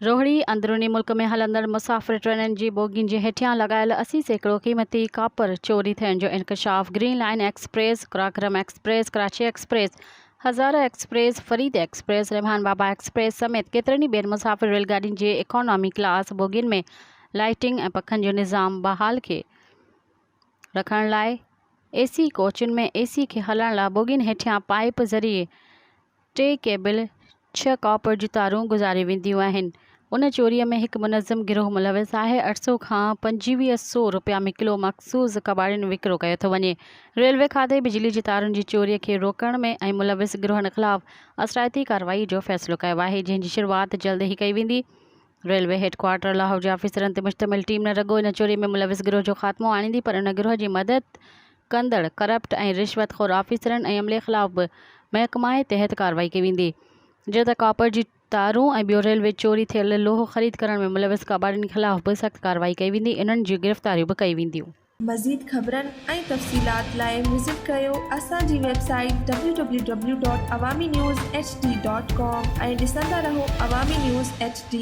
रोहड़ी अंदरूनी मुल्क में हलंदड़ मुसाफ़िर ट्रेननि जी बोगियुनि जे हेठियां लॻायल 80 सैकड़ो क़ीमती कापर चोरी थियण जो इंकशाफ। Green line express, Karakoram express, Karachi express, Hazara express, Farid express, Rehman Baba express समेत केतिरनि ई ॿियनि मुसाफ़िर रेलगाॾियुनि जे इकोनॉमी क्लास बोगियुनि में लाइटिंग ऐं पखनि जो निज़ाम बहाल खे रखण लाइ एसी कोचुनि में एसी खे हलण लाइ बोगियुनि हेठियां पाइप ज़रिए 3 केबल 6 कॉपर जूं तारूं गुज़ारे वेंदियूं आहिनि। उन चोरीअ में हिकु मुनज़्ज़म गिरोह मुलविस आहे। 800 खां 2500 रुपया में किलो मख़सूस कबाड़ियुनि विकिरो कयो थो वञे। रेलवे खाते बिजली जी तारुनि जी चोरीअ खे रोकण में ऐं मुलविस गिरोहनि ख़िलाफ़ असराइती कार्रवाई जो फ़ैसिलो कयो आहे, जंहिं जी शुरूआति जल्द ई कई वेंदी। रेलवे हेडक्वार्टर लाहौर जे ऑफिसरनि ते मुश्तमिल टीम न रुॻो इन चोरी में मुलविस गिरोह जो ख़ात्मो आणींदी, पर इन गिरोह जी मदद कंदड़ करप्ट ऐं रिश्वतखोर ऑफिसरनि ऐं अमले ख़िलाफ़ बि महकमाए तहत कार्रवाई कई वेंदी। जो त कॉपर जी तारूं ऐं ॿियो रेलवे चोरी थियल लोहो ख़रीद करण में मुलविस काबाड़ियुनि ख़िलाफ़ बि सख़्त कार्रवाई कई वेंदी। इन्हनि जूं गिरफ़्तारियूं बि कई वेंदियूं। मज़ीद ख़बरनि ऐं तफ़सीलात लाइ विज़िट कयो असांजी वेबसाइट www.awamiNewsHD.com ऐं ॾिसंदा रहो अवामी न्यूज़ HD।